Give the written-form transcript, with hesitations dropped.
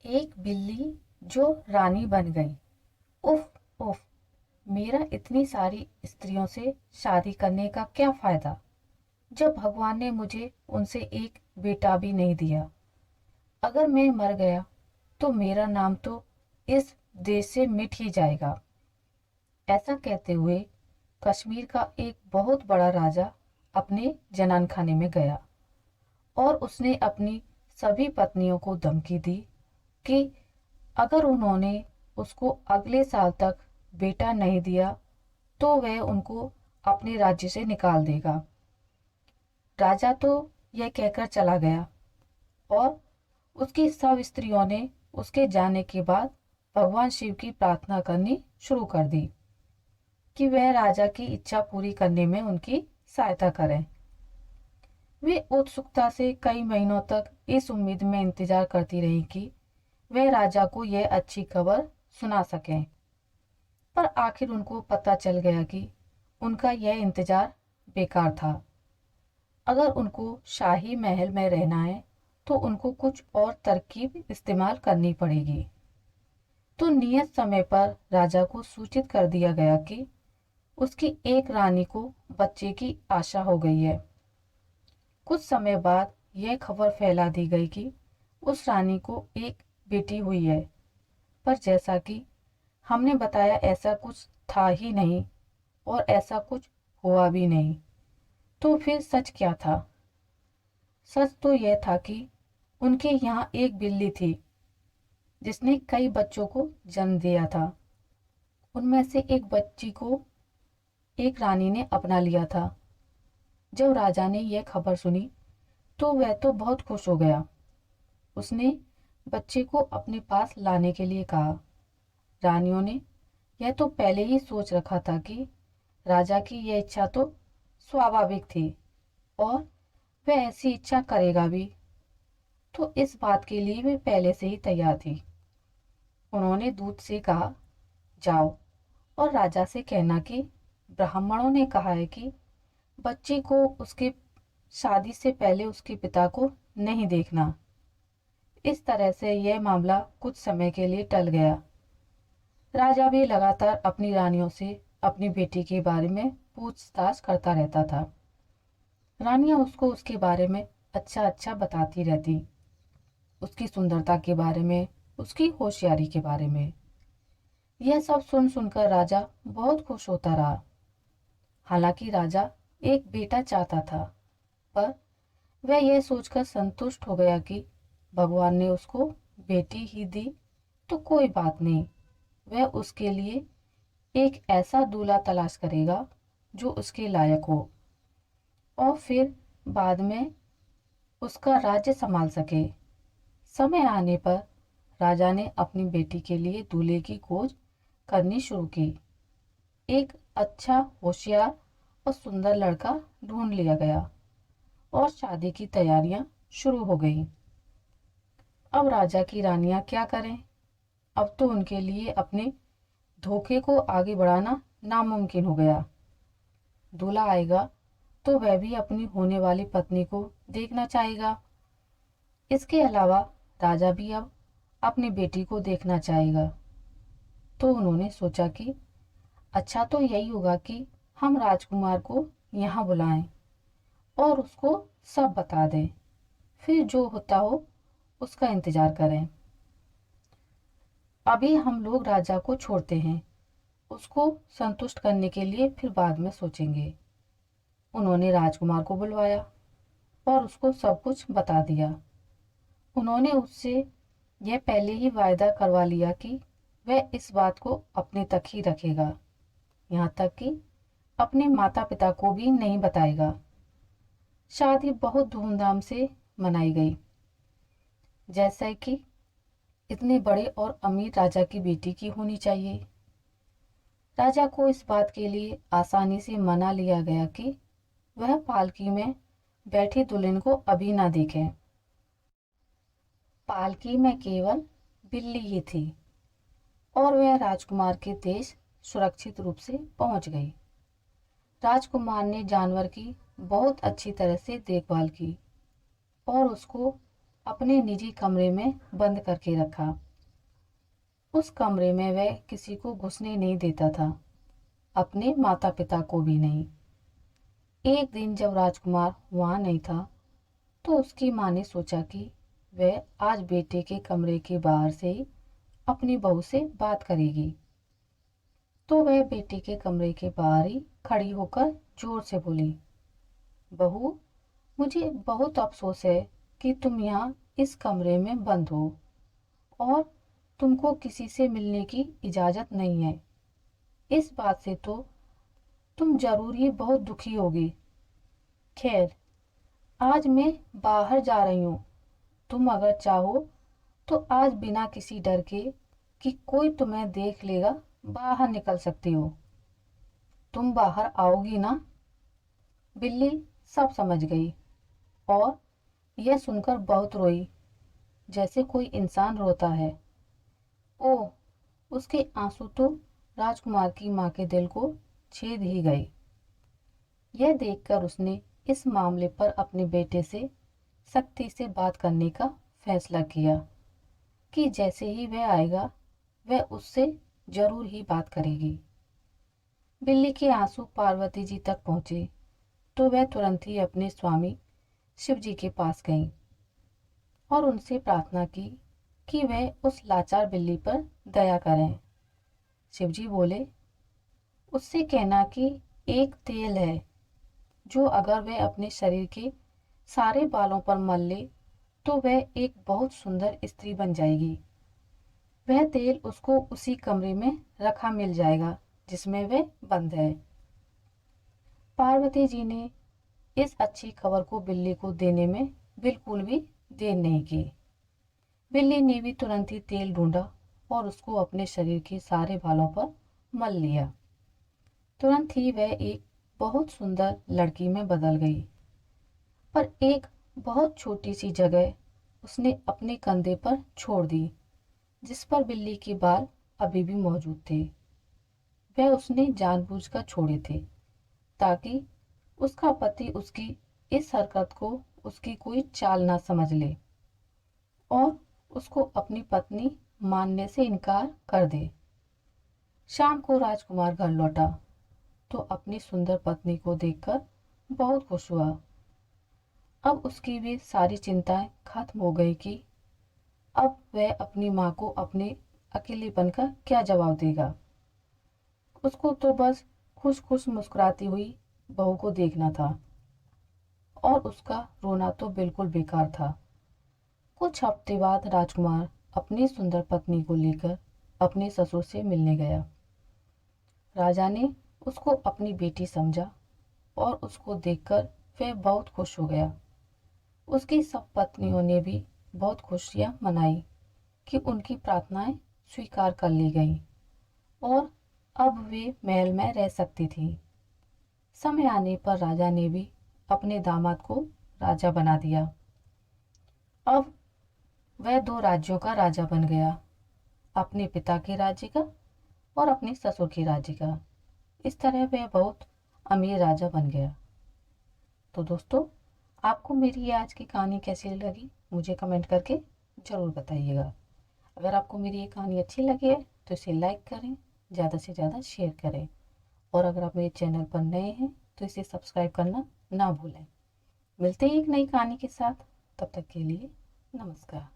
एक बिल्ली जो रानी बन गई। उफ उफ। मेरा इतनी सारी स्त्रियों से शादी करने का क्या फायदा जब भगवान ने मुझे उनसे एक बेटा भी नहीं दिया। अगर मैं मर गया तो मेरा नाम तो इस देश से मिट ही जाएगा। ऐसा कहते हुए कश्मीर का एक बहुत बड़ा राजा अपने जनान खाने में गया और उसने अपनी सभी पत्नियों को धमकी दी कि अगर उन्होंने उसको अगले साल तक बेटा नहीं दिया तो वह उनको अपने राज्य से निकाल देगा। राजा तो यह कहकर चला गया और उसकी सब स्त्रियों ने उसके जाने के बाद भगवान शिव की प्रार्थना करनी शुरू कर दी कि वह राजा की इच्छा पूरी करने में उनकी सहायता करें। वे उत्सुकता से कई महीनों तक इस उम्मीद में इंतजार करती रही कि वह राजा को यह अच्छी खबर सुना सकें। पर आखिर उनको पता चल गया कि उनका यह इंतजार बेकार था। अगर उनको शाही महल में रहना है तो उनको कुछ और तरकीब इस्तेमाल करनी पड़ेगी। तो नियत समय पर राजा को सूचित कर दिया गया कि उसकी एक रानी को बच्चे की आशा हो गई है। कुछ समय बाद यह खबर फैला दी गई कि उस रानी को एक बेटी हुई है। पर जैसा कि हमने बताया ऐसा कुछ था ही नहीं और ऐसा कुछ हुआ भी नहीं। तो फिर सच क्या था? सच तो यह था कि उनके यहाँ एक बिल्ली थी जिसने कई बच्चों को जन्म दिया था। उनमें से एक बच्ची को एक रानी ने अपना लिया था। जब राजा ने यह खबर सुनी तो वह तो बहुत खुश हो गया। उसने बच्चे को अपने पास लाने के लिए कहा। रानियों ने यह तो पहले ही सोच रखा था कि राजा की यह इच्छा तो स्वाभाविक थी और वह ऐसी इच्छा करेगा भी, तो इस बात के लिए वे पहले से ही तैयार थी। उन्होंने दूत से कहा, जाओ और राजा से कहना कि ब्राह्मणों ने कहा है कि बच्चे को उसके शादी से पहले उसके पिता को नहीं देखना। इस तरह से यह मामला कुछ समय के लिए टल गया। राजा भी लगातार अपनी रानियों से अपनी बेटी के बारे में पूछताछ करता रहता था। रानियां उसको उसके बारे में अच्छा अच्छा बताती रहती, उसकी सुंदरता के बारे में, उसकी होशियारी के बारे में। यह सब सुन सुनकर राजा बहुत खुश होता रहा। हालांकि राजा एक बेटा चाहता था, पर वह यह सोचकर संतुष्ट हो गया कि भगवान ने उसको बेटी ही दी तो कोई बात नहीं। वह उसके लिए एक ऐसा दूल्हा तलाश करेगा जो उसके लायक हो और फिर बाद में उसका राज्य संभाल सके। समय आने पर राजा ने अपनी बेटी के लिए दूल्हे की खोज करनी शुरू की। एक अच्छा, होशियार और सुंदर लड़का ढूंढ लिया गया और शादी की तैयारियां शुरू हो गई। अब राजा की रानियां क्या करें? अब तो उनके लिए अपने धोखे को आगे बढ़ाना नामुमकिन हो गया। दूल्हा आएगा तो वह भी अपनी होने वाली पत्नी को देखना चाहेगा। इसके अलावा राजा भी अब अपनी बेटी को देखना चाहेगा। तो उन्होंने सोचा कि अच्छा तो यही होगा कि हम राजकुमार को यहाँ बुलाएं और उसको सब बता दें। फिर जो होता हो उसका इंतजार करें। अभी हम लोग राजा को छोड़ते हैं, उसको संतुष्ट करने के लिए फिर बाद में सोचेंगे। उन्होंने राजकुमार को बुलवाया और उसको सब कुछ बता दिया। उन्होंने उससे यह पहले ही वायदा करवा लिया कि वह इस बात को अपने तक ही रखेगा, यहाँ तक कि अपने माता पिता को भी नहीं बताएगा। शादी बहुत धूमधाम से मनाई गई, जैसे कि इतने बड़े और अमीर राजा की बेटी की होनी चाहिए। राजा को इस बात के लिए आसानी से मना लिया गया कि वह पालकी में बैठी दुल्हन को अभी ना देखे। पालकी में केवल बिल्ली ही थी और वह राजकुमार के देश सुरक्षित रूप से पहुंच गई। राजकुमार ने जानवर की बहुत अच्छी तरह से देखभाल की और उसको अपने निजी कमरे में बंद करके रखा। उस कमरे में वह किसी को घुसने नहीं देता था, अपने माता पिता को भी नहीं। एक दिन जब राजकुमार वहां नहीं था, तो उसकी माँ ने सोचा कि वह आज बेटे के कमरे के बाहर से ही अपनी बहू से बात करेगी। तो वह बेटे के कमरे के बाहर ही खड़ी होकर जोर से बोली, बहू, मुझे बहुत अफसोस है कि तुम यहाँ इस कमरे में बंद हो और तुमको किसी से मिलने की इजाज़त नहीं है। इस बात से तो तुम जरूर ही बहुत दुखी होगी। खैर, आज मैं बाहर जा रही हूँ। तुम अगर चाहो तो आज बिना किसी डर के कि कोई तुम्हें देख लेगा बाहर निकल सकती हो। तुम बाहर आओगी ना? बिल्ली सब समझ गई और यह सुनकर बहुत रोई, जैसे कोई इंसान रोता है। ओह! उसके आंसू तो राजकुमार की माँ के दिल को छेद ही गए। यह देखकर उसने इस मामले पर अपने बेटे से सख्ती से बात करने का फैसला किया कि जैसे ही वह आएगा वह उससे जरूर ही बात करेगी। बिल्ली के आंसू पार्वती जी तक पहुंचे तो वह तुरंत ही अपने स्वामी शिव जी के पास गई और उनसे प्रार्थना की कि वह उस लाचार बिल्ली पर दया करें। शिव जी बोले, उससे कहना कि एक तेल है जो अगर वह अपने शरीर के सारे बालों पर मल ले तो वह एक बहुत सुंदर स्त्री बन जाएगी। वह तेल उसको उसी कमरे में रखा मिल जाएगा जिसमें वह बंद है। पार्वती जी ने इस अच्छी खबर को बिल्ली को देने में बिल्कुल भी देर नहीं की। बिल्ली ने भी तुरंत ही तेल ढूंढा और उसको अपने शरीर के सारे बालों पर मल लिया। तुरंत ही वह एक बहुत सुंदर लड़की में बदल गई। पर एक बहुत छोटी सी जगह उसने अपने कंधे पर छोड़ दी, जिस पर बिल्ली के बाल अभी भी मौजूद थे। वह उसने जानबूझकर छोड़े थे ताकि उसका पति उसकी इस हरकत को उसकी कोई चाल ना समझ ले और उसको अपनी पत्नी मानने से इनकार कर दे। शाम को राजकुमार घर लौटा तो अपनी सुंदर पत्नी को देखकर बहुत खुश हुआ। अब उसकी भी सारी चिंताएं खत्म हो गई कि अब वह अपनी माँ को अपने अकेलेपन का क्या जवाब देगा। उसको तो बस खुश खुश मुस्कुराती हुई बहू को देखना था और उसका रोना तो बिल्कुल बेकार था। कुछ हफ्ते बाद राजकुमार अपनी सुंदर पत्नी को लेकर अपने ससुर से मिलने गया। राजा ने उसको अपनी बेटी समझा और उसको देखकर वह बहुत खुश हो गया। उसकी सब पत्नियों ने भी बहुत खुशियां मनाई कि उनकी प्रार्थनाएं स्वीकार कर ली गईं और अब वे महल में रह सकती थी। समय आने पर राजा ने भी अपने दामाद को राजा बना दिया। अब वह दो राज्यों का राजा बन गया, अपने पिता के राज्य का और अपने ससुर के राज्य का। इस तरह वह बहुत अमीर राजा बन गया। तो दोस्तों, आपको मेरी ये आज की कहानी कैसी लगी मुझे कमेंट करके ज़रूर बताइएगा। अगर आपको मेरी ये कहानी अच्छी लगी है तो इसे लाइक करें, ज़्यादा से ज़्यादा शेयर करें और अगर आप मेरे चैनल पर नए हैं तो इसे सब्सक्राइब करना ना भूलें। मिलते हैं एक नई कहानी के साथ, तब तक के लिए नमस्कार।